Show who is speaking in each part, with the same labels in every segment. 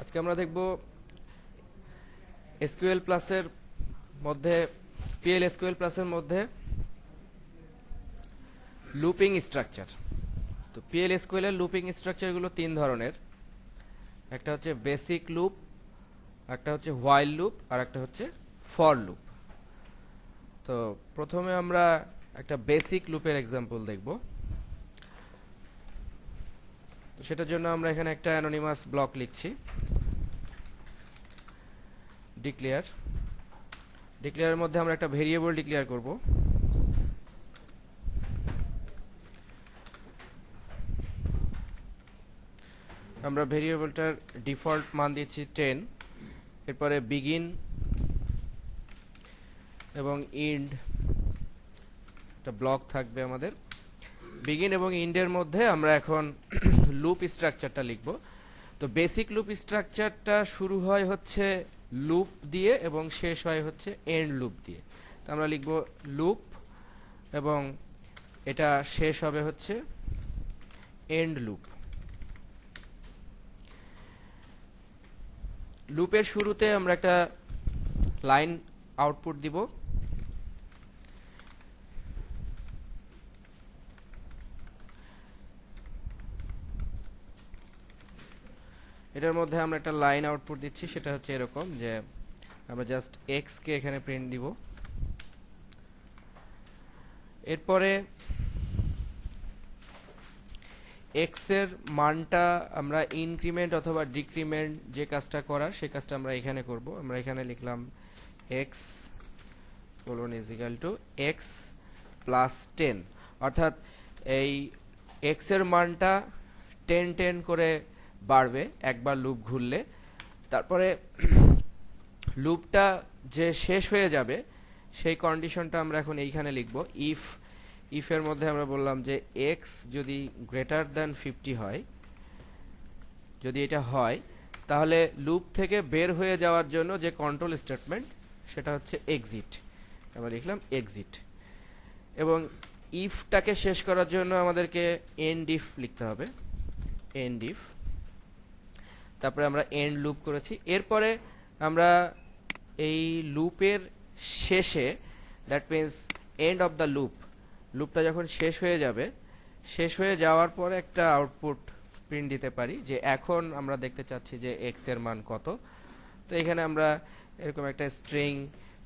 Speaker 1: আজকে আমরা দেখব এসকিউএল প্লাসের মধ্যে পিএল এসকিউএল প্লাসের মধ্যে লুপিং স্ট্রাকচার। তো পিএল এসকিউএল এর লুপিং স্ট্রাকচারগুলো তিন ধরনের, একটা হচ্ছে বেসিক লুপ, একটা হচ্ছে হোয়াইল লুপ, আর একটা হচ্ছে ফর লুপ। তো প্রথমে আমরা একটা বেসিক লুপের এক্সাম্পল দেখব। তো সেটার জন্য আমরা এখানে একটা অ্যানোনিমাস ব্লক লিখছি, ডিক্লেয়ার। ডিক্লেয়ারের মধ্যে আমরা একটা ভেরিয়েবল ডিক্লেয়ার করব। আমরা ভেরিয়েবলটার ডিফল্ট মান দিচ্ছি 10। এরপরে বিগিন এবং ইন্ড একটা ব্লক থাকবে আমাদের। বিগিন এবং ইন্ডের মধ্যে আমরা এখন লুপ স্ট্রাকচারটা লিখব। তো বেসিক লুপ স্ট্রাকচারটা শুরু হয় হচ্ছে লুপ দিয়ে এবং শেষ হয় হচ্ছে এন্ড লুপ দিয়ে। তো আমরা লিখব লুপ এবং এটা শেষ হবে হচ্ছে এন্ড লুপ। লুপের শুরুতে আমরা একটা লাইন আউটপুট দিব। এটার মধ্যে আমরা একটা লাইন আউটপুট দিচ্ছি, সেটা হচ্ছে এরকম যে আমরা জাস্ট এক্স কে এখানে প্রিন্ট দিব। এরপরে এক্স এর মানটা আমরা ইনক্রিমেন্ট অথবা ডিক্রিমেন্ট যে কাজটা করার সেই কাজটা আমরা এখানে করব। আমরা এখানে লিখলাম x colon is equal to x plus 10, অর্থাৎ এই এক্স এর মানটা 10 করে বাড়বে একবার লুপ ঘুরলে। তারপরে লুপটা যে শেষ হয়ে যাবে সেই কন্ডিশনটা আমরা এখন এইখানে লিখব। ইফ এর মধ্যে আমরা বললাম যে এক্স যদি গ্রেটার দ্যান 50 হয়, যদি এটা হয় তাহলে লুপ থেকে বের হয়ে যাওয়ার জন্য যে কন্ট্রোল স্টেটমেন্ট সেটা হচ্ছে এক্সিট। আমরা লিখলাম এক্সিট। এবং ইফটাকে শেষ করার জন্য আমাদেরকে এন্ড ইফ লিখতে হবে, এন্ড ইফ। তারপরে আমরা এন্ড লুপ করেছি। এরপরে আমরা এই লুপের শেষে, that means end of the loop, লুপটা যখন শেষ হয়ে যাবে, শেষ হয়ে যাওয়ার পরে একটা আউটপুট প্রিন্ট দিতে পারি যে এখন আমরা দেখতে চাচ্ছি যে এক্স এর মান কত। তো এখানে আমরা এরকম একটা স্ট্রিং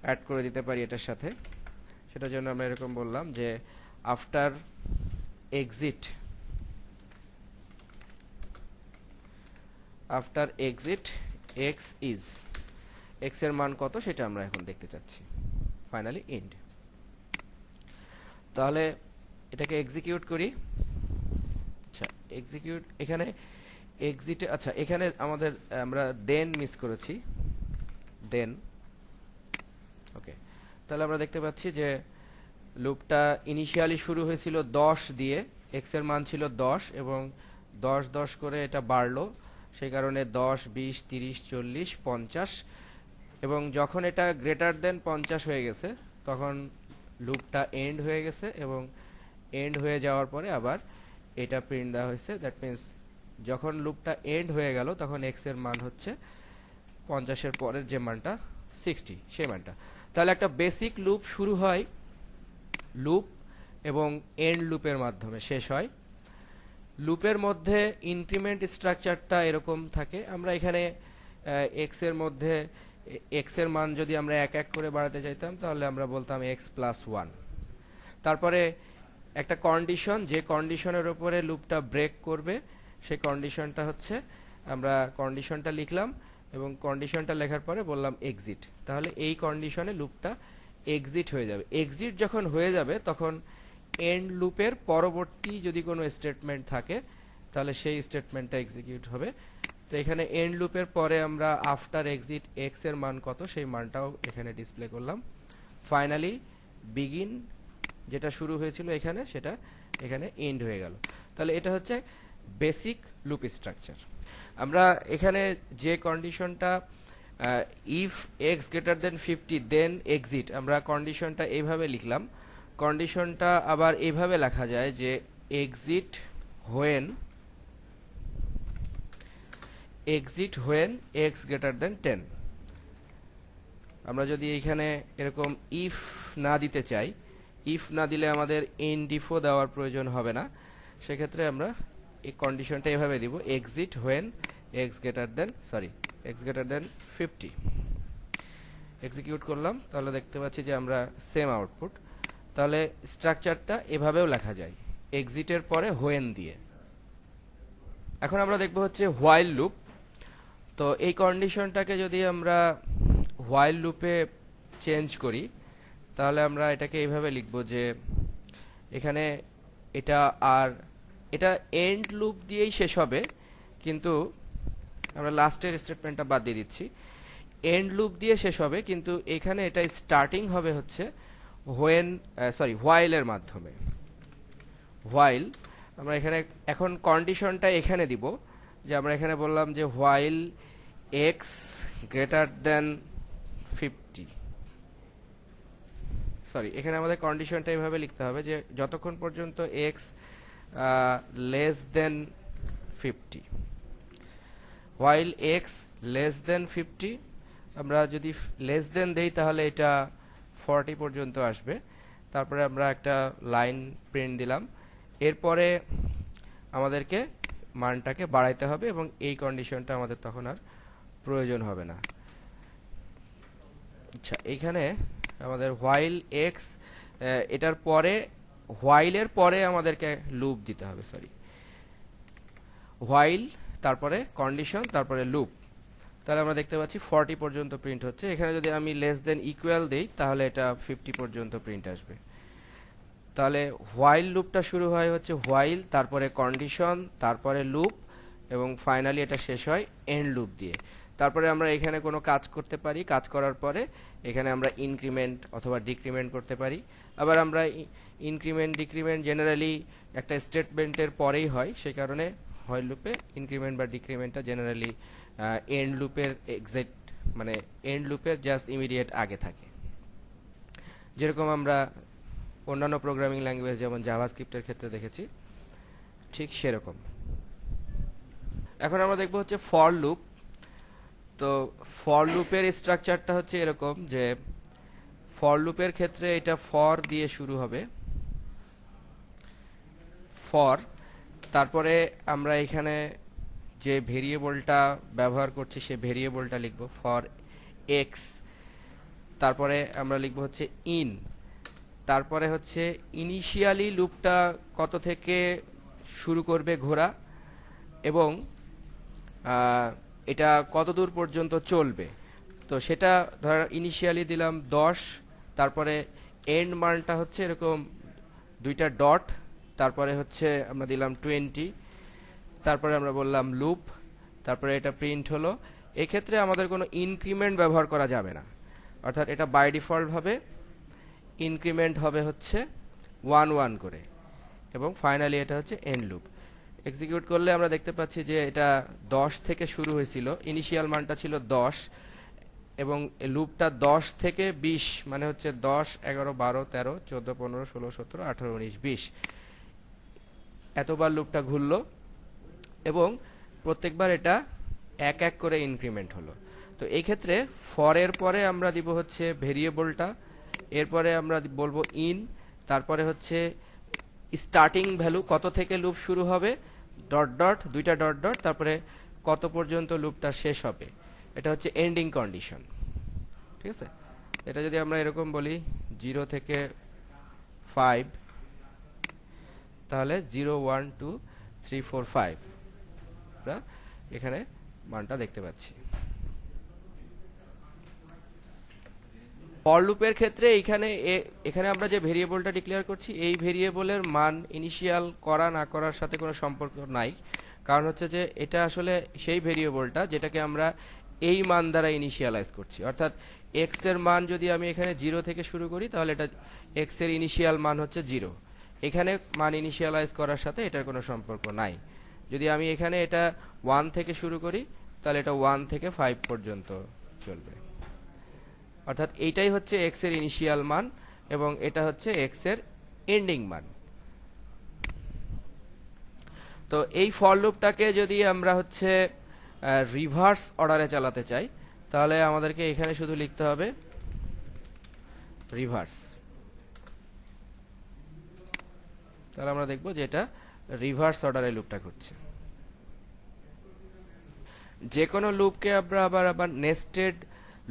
Speaker 1: অ্যাড করে দিতে পারি এটার সাথে। সেটার জন্য আমরা এরকম বললাম যে after exit x is, x এর মান কত সেটা আমরা এখন দেখতে চাচ্ছি। Finally end. তাহলে এটাকে এক্সিকিউট করি। আচ্ছা, এক্সিকিউট এখানে এক্সিট, আচ্ছা এখানে আমাদের আমরা দেন মিস করেছি, দেন। ওকে, তাহলে আমরা দেখতে পাচ্ছি যে লুপটা ইনিশিয়ালি শুরু হয়েছিল 10 দিয়ে, এক্স এর মান ছিল 10 এবং 10 করে এটা বাড়লো। সেই কারণে 10, 20, 30, 40, 50, এবং যখন এটা গ্রেটার দেন 50 হয়ে গেছে তখন লুপটা এন্ড হয়ে গেছে এবং এন্ড হয়ে যাওয়ার পরে আবার এটা প্রিন্ট দেওয়া হয়েছে। দ্যাট মিন্স যখন লুপটা এন্ড হয়ে গেল তখন এক্স এর মান হচ্ছে 50 এর পরের যে মানটা 60, সেই মানটা। তাহলে একটা বেসিক লুপ শুরু হয় লুপ এবং এন্ড লুপের মাধ্যমে শেষ হয়। লুপের মধ্যে ইনক্রিমেন্ট স্ট্রাকচারটা এরকম থাকে। আমরা এখানে এক্স এর মধ্যে এক্স এর মান যদি আমরা এক এক করে বাড়াতে চাইতাম তাহলে আমরা বলতাম এক্স প্লাস 1। তারপরে একটা কন্ডিশন, যে কন্ডিশনের উপরে লুপটা ব্রেক করবে সেই কন্ডিশনটা হচ্ছে, আমরা কন্ডিশনটা লিখলাম এবং কন্ডিশনটা লেখার পরে বললাম এক্সিট। তাহলে এই কন্ডিশনে লুপটা এক্সিট হয়ে যাবে। এক্সিট যখন হয়ে যাবে তখন এন্ড লুপের পরবর্তী যদি কোনো স্টেটমেন্ট থাকে তাহলে সেই স্টেটমেন্টটা এক্সিকিউট হবে। তো এখানে এন্ড লুপের পরে আমরা আফটার এক্সিট এক্স এর মান কত সেই মানটাও এখানে ডিসপ্লে করলাম। ফাইনালি বিগিন যেটা শুরু হয়েছিল এখানে সেটা এখানে এন্ড হয়ে গেল। তাহলে এটা হচ্ছে বেসিক লুপ স্ট্রাকচার। আমরা এখানে যে কন্ডিশনটা if x greater than 50 then exit, আমরা কন্ডিশনটা এইভাবে লিখলাম। কন্ডিশনটা আবার এইভাবে লেখা যায় যে exit when exit when x greater দেন 10। আমরা যদি এখানে এরকম ইফ না দিতে চাই, ইফ না দিলে আমাদের এন্ড ইফও দেওয়ার প্রয়োজন হবে না, সেক্ষেত্রে আমরা এই কন্ডিশনটা এভাবে দিব, exit when x greater then x greater than 50। Execute করলাম, তাহলে দেখতে পাচ্ছি যে আমরা সেম আউটপুট। তাহলে স্ট্রাকচারটা এভাবেও লেখা যায়, এক্সিটের পরে হোয়েন দিয়ে। এখন আমরা দেখব হচ্ছে হোয়াইল লুপ। তো এই কন্ডিশনটাকে যদি আমরা হোয়াইল লুপে চেঞ্জ করি, তাহলে আমরা এটাকে এইভাবে লিখব যে এখানে এটা এন্ড লুপ দিয়েই শেষ হবে, কিন্তু আমরা লাস্টের স্টেটমেন্টটা বাদ দিয়ে দিচ্ছি। এন্ড লুপ দিয়ে শেষ হবে, কিন্তু এখানে এটা স্টার্টিং হবে হচ্ছে হোয়াইলের মাধ্যমে। হোয়াইল আমরা এখানে এখন কন্ডিশনটা এখানে দিব, যে আমরা এখানে বললাম যে হোয়াইল এক্স গ্রেটার দেন 50। এখানে আমাদের কন্ডিশনটা এভাবে লিখতে হবে যে যতক্ষণ পর্যন্ত x less than 50, while x less than 50। আমরা যদি লেস দেন দেই তাহলে এটা 40 পর্যন্ত আসবে। তারপরে আমরা একটা লাইন প্রিন্ট দিলাম, এরপরে আমাদেরকে মানটাকে বাড়াইতে হবে এবং এই কন্ডিশনটা আমাদের তখন আর প্রয়োজন হবে না। আচ্ছা, এইখানে আমাদের হোয়াইল এক্স, এটার পরে হোয়াইলের পরে আমাদেরকে লুপ দিতে হবে, হোয়াইল তারপরে কন্ডিশন তারপরে লুপ। তাহলে আমরা দেখতে পাচ্ছি 40 পর্যন্ত প্রিন্ট হচ্ছে। এখানে যদি আমি লেস দেন ইকুয়াল দেই তাহলে এটা 50 পর্যন্ত প্রিন্ট আসবে। তাহলে হোয়াইল লুপটা শুরু হয় হচ্ছে হোয়াইল, তারপরে কন্ডিশন, তারপরে লুপ, এবং ফাইনালি এটা শেষ হয় এন্ড লুপ দিয়ে। তারপরে আমরা এখানে কোনো কাজ করতে পারি, কাজ করার পরে এখানে আমরা ইনক্রিমেন্ট অথবা ডিক্রিমেন্ট করতে পারি। আবার আমরা ইনক্রিমেন্ট ডিক্রিমেন্ট জেনারেলি একটা স্টেটমেন্টের পরেই হয়, সেই কারণে হোয়াইল লুপে ইনক্রিমেন্ট বা ডিক্রিমেন্টটা জেনারেলি এন্ড লুপের এন্ড লুপের জাস্ট ইমিডিয়েট আগে থাকে, যেরকম আমরা অন্যান্য প্রোগ্রামিং ল্যাঙ্গুয়েজ যেমন জাভাস্ক্রিপ্টের ক্ষেত্রে দেখেছি, ঠিক সেরকম। এখন আমরা দেখব হচ্ছে ফর লুপ। তো ফর লুপের স্ট্রাকচারটা হচ্ছে এরকম যে ফর লুপের ক্ষেত্রে এটা ফর দিয়ে শুরু হবে, ফর, তারপরে আমরা এখানে যে ভেরিয়েবলটা ব্যবহার করছি সে ভেরিয়েবলটা লিখব ফর এক্স, তারপরে আমরা লিখব হচ্ছে ইন, তারপরে হচ্ছে ইনিশিয়ালি লুপটা কত থেকে শুরু করবে ঘোরা এবং এটা কত দূর পর্যন্ত চলবে। তো সেটা ধর ইনিশিয়ালি দিলাম 10, তারপরে এন্ড মানটা হচ্ছে এরকম দুইটা ডট, তারপরে হচ্ছে আমরা দিলাম 20, তারপরে আমরা বললাম লুপ, তারপরে এটা প্রিন্ট হলো। এক্ষেত্রে আমাদের কোনো ইনক্রিমেন্ট ব্যবহার করা যাবে না, অর্থাৎ এটা বাই ডিফল্ট ভাবে ইনক্রিমেন্ট হবে হচ্ছে 1 1 করে, এবং ফাইনালি এটা হচ্ছে এন্ড লুপ। এক্সিকিউট করলে আমরা দেখতে পাচ্ছি যে এটা 10 থেকে শুরু হয়েছিল, ইনিশিয়াল মানটা ছিল 10, এবং লুপটা 10 থেকে 20 মানে হচ্ছে 10 11 12 13 14 15 16 17 18 19 20 এতবার লুপটা ঘুরলো এবং প্রত্যেকবার এটা এক এক করে ইনক্রিমেন্ট হলো। তো এই ক্ষেত্রে ফরের পরে আমরা দিব হচ্ছে ভেরিয়েবলটা, এরপরে আমরা বলবো ইন, তারপরে হচ্ছে স্টার্টিং ভ্যালু কত থেকে লুপ শুরু হবে, ডট ডট দুইটা ডট ডট, তারপরে কত পর্যন্ত লুপটা শেষ হবে, এটা হচ্ছে এন্ডিং কন্ডিশন। ঠিক আছে, এটা যদি আমরা এরকম বলি 0 থেকে 5, তাহলে 0 1 2 3 4 5 আমরা এখানে মানটা দেখতে পাচ্ছি। ফর লুপের ক্ষেত্রে এখানে আমরা যে ভেরিয়েবলটা ডিক্লেয়ার করছি এই ভেরিয়েবলের মান ইনিশিয়াল করা না করার সাথে কোনো সম্পর্ক নাই, কারণ হচ্ছে যে এটা আসলে সেই ভেরিয়েবলটা যেটাকে আমরা এই মান দ্বারা ইনিশিয়ালাইজ করছি। অর্থাৎ এক্স এর মান যদি আমি এখানে 0 থেকে শুরু করি তাহলে এটা এক্স এর ইনিশিয়াল মান হচ্ছে 0, এখানে মান ইনিশিয়ালাইজ করার সাথে এটার কোনো সম্পর্ক নাই। যদি আমি এখানে এটা 1 থেকে শুরু করি তাহলে এটা 1 থেকে 5 পর্যন্ত চলবে। অর্থাৎ এইটাই হচ্ছে এক্স এর ইনিশিয়াল মান এবং এটা হচ্ছে এক্স এর এন্ডিং মান। তো এই ফর লুপটাকে যদি আমরা হচ্ছে রিভার্স অর্ডারে চালাতে চাই, তাহলে আমাদেরকে এখানে শুধু লিখতে হবে রিভার্স। তাহলে আমরা দেখব যে এটা রিভার্স অর্ডারে লুপটা করছে। যে কোনো লুপকে আমরা আবার নেস্টেড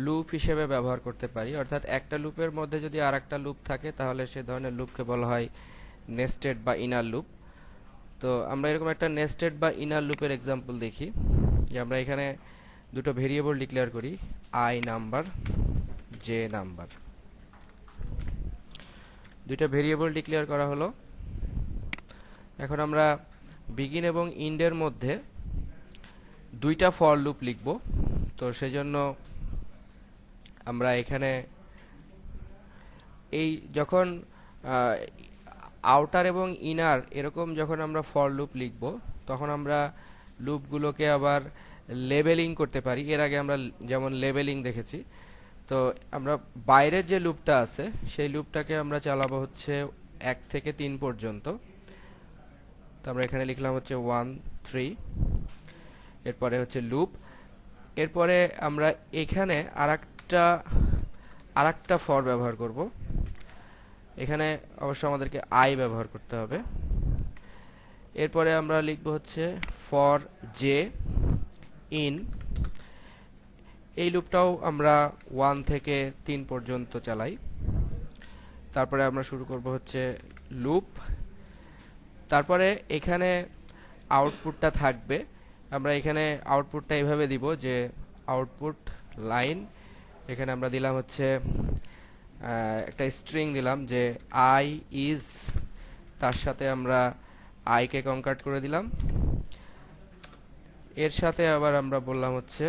Speaker 1: লুপ হিসেবে ব্যবহার করতে পারি, অর্থাৎ একটা লুপের মধ্যে যদি আরেকটা লুপ থাকে তাহলে সে ধরনের লুপকে বলা হয় নেস্টেড বা ইনার লুপ। তো আমরা এরকম একটা নেস্টেড বা ইনার লুপের এক্সাম্পল দেখি, যে আমরা এখানে দুটো ভেরিয়েবল ডিক্লেয়ার করি, আই নাম্বার, জে নাম্বার। দুইটা ভেরিয়েবল ডিক্লেয়ার করা হলো। এখন আমরা বিগিন এবং ইন্ডের মধ্যে দুইটা ফর লুপ লিখব। তো সেজন্য আমরা এখানে এই যখন আউটার এবং ইনার এরকম যখন আমরা ফর লুপ লিখব, তখন আমরা লুপগুলোকে আবার লেবেলিং করতে পারি। এর আগে আমরা যেমন লেবেলিং দেখেছি। তো আমরা বাইরের যে লুপটা আছে সেই লুপটাকে আমরা চালাবো হচ্ছে 1 থেকে 3 পর্যন্ত। তো আমরা এখানে লিখলাম হচ্ছে 1 3, এরপরে হচ্ছে লুপ। এরপরে আমরা এখানে আরেকটা ফর ব্যবহার করব। এখানে অবশ্য আমাদেরকে আই ব্যবহার করতে হবে। এরপরে আমরা লিখব হচ্ছে ফর জে ইন। এই লুপটাও আমরা 1 থেকে 3 পর্যন্ত চালাই। তারপরে আমরা শুরু করব হচ্ছে লুপ। তারপরে এখানে আউটপুটটা থাকবে। আমরা এখানে আউটপুটটা এইভাবে দিব যে আউটপুট লাইন, এখানে আমরা দিলাম হচ্ছে একটা স্ট্রিং দিলাম যে আই ইজ, তার সাথে আমরা আই কে কনকার্ট করে দিলাম। এর সাথে আবার আমরা বললাম হচ্ছে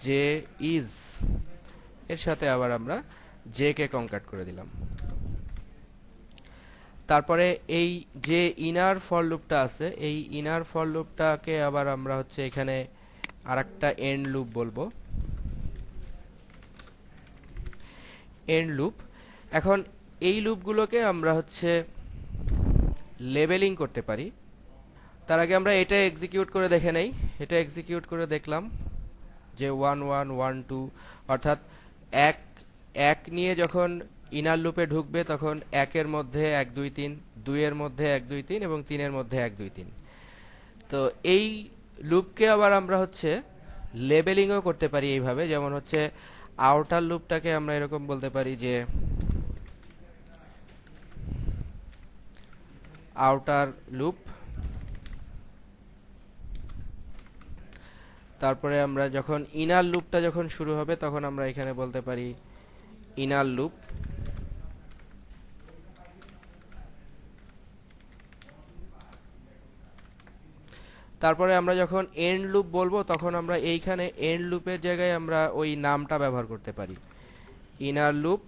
Speaker 1: জে ইজ, এর সাথে আবার আমরা জে কে কনকার্ট করে দিলাম। তারপরে এই যে ইনার ফর লুপটা আছে, এই ইনার ফর লুপটাকে আবার আমরা হচ্ছে এখানে আরেকটা এন্ড লুপ বলবো, এন্ড লুপ। এখন এই লুপগুলোকে আমরা হচ্ছে লেবেলিং করতে পারি। তার আগে আমরা এটা এক্সিকিউট করে দেখে নেই। এটা এক্সিকিউট করে দেখলাম যে 1 1 1 2, অর্থাৎ এক নিয়ে যখন ইনার লুপে ঢুকবে তখন 1 এর মধ্যে 1 2 3, 2 এর মধ্যে 1 2 3 এবং 3 এর মধ্যে 1 2 3। তো এই লুপকে আবার আমরা হচ্ছে লেবেলিংও করতে পারি এইভাবে, যেমন হচ্ছে আউটার লুপটাকে আমরা এরকম বলতে পারি যে আউটার লুপ। তারপরে আমরা যখন ইনার লুপটা যখন শুরু হবে তখন আমরা এখানে বলতে পারি ইনার লুপ। তারপরে আমরা যখন এন্ড লুপ বলবো তখন আমরা এইখানে এন্ড লুপের জায়গায় আমরা ওই নামটা ব্যবহার করতে পারি, ইনার লুপ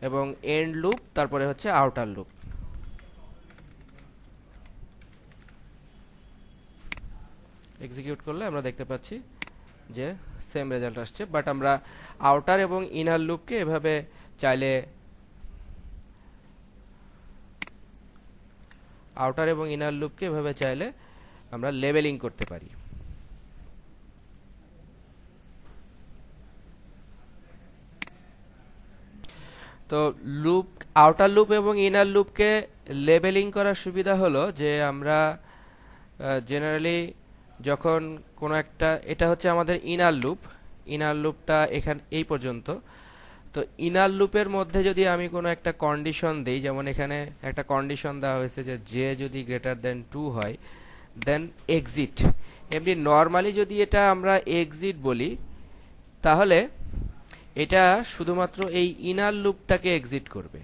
Speaker 1: এবং এন্ড লুপ, তারপরে হচ্ছে আউটার লুপ। এক্সিকিউট করলে আমরা দেখতে পাচ্ছি যে সেম রেজাল্ট আসছে, বাট আমরা আউটার এবং ইনার লুপকে এভাবে চাইলে আমরা লেবেলিং করতে পারি। তো আউটার লুপ এবং ইনার লুপকে লেবেলিং করার সুবিধা হলো যে আমরা জেনারেলি যখন কোনো একটা, এটা হচ্ছে আমাদের ইনার লুপটা এখানে এই পর্যন্ত। তো ইনার লুপের মধ্যে যদি আমি কোনো একটা কন্ডিশন দেই, যেমন এখানে একটা কন্ডিশন দেওয়া হয়েছে যে জে যদি গ্রেটার দেন 2 হয় দেন এক্সিট। এমনি নর্মালি যদি এটা আমরা এক্সিট বলি তাহলে এটা শুধুমাত্র এই ইনার লুপটাকে এক্সিট করবে,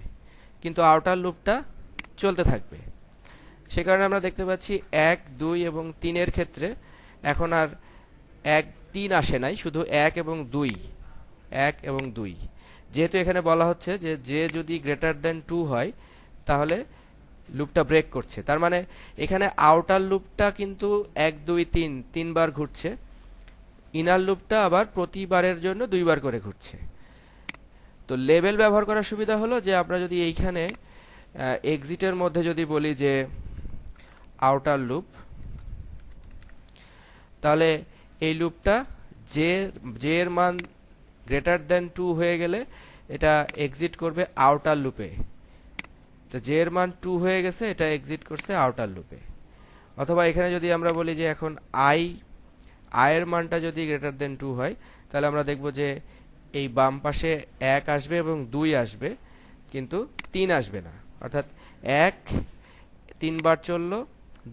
Speaker 1: কিন্তু আউটার লুপটা চলতে থাকবে। সে কারণে আমরা দেখতে পাচ্ছি 1 2 এবং 3 এর ক্ষেত্রে এখন আর 1 3 আসে নাই, শুধু 1 এবং 2। যেহেতু এখানে বলা হচ্ছে যে জে যদি গ্রেটার দেন 2 হয় তাহলে লুপটা ব্রেক করছে, তার মানে এখানে আউটার লুপটা কিন্তু 1 2 3 3 বার ঘুরছে, ইনার লুপটা আবার প্রতিবারের জন্য 2 বার করে ঘুরছে। তো লেবেল ব্যবহার করার সুবিধা হলো যে আমরা যদি এইখানে এক্সিটের মধ্যে যদি বলি যে আউটার লুপ, তাহলে এই লুপটা যে জে এর মান গ্রেটার দেন 2 হয়ে গেলে এটা এক্সিট করবে আউটার লুপে। তো জে এর মান 2 হয়ে গেছে, এটা এক্সিট করছে আউটার লুপে। অথবা এখানে যদি আমরা বলি যে এখন আই এর মানটা যদি গ্রেটার দেন 2 হয়, তাহলে আমরা দেখব যে এই বাম পাশে 1 আসবে এবং 2 আসবে, কিন্তু 3 আসবে না। অর্থাৎ 1 3 বার চললো,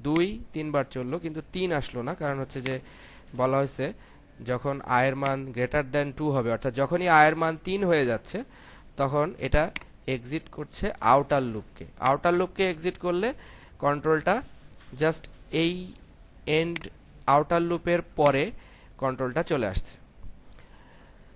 Speaker 1: 2 3 বার চললো, কিন্তু 3 আসলো না। কারণ হচ্ছে যে বলা হয়েছে যখন এর মান গ্রেটার দেন 2 হবে, অর্থাৎ যখনই এর মান 3 হয়ে যাচ্ছে, তখন এটা এক্সিট করছে আউটার লুপকে। আউটার লুপকে এক্সিট করলে কন্ট্রোলটা জাস্ট এই এন্ড আউটার লুপের পরে কন্ট্রোলটা চলে আসছে।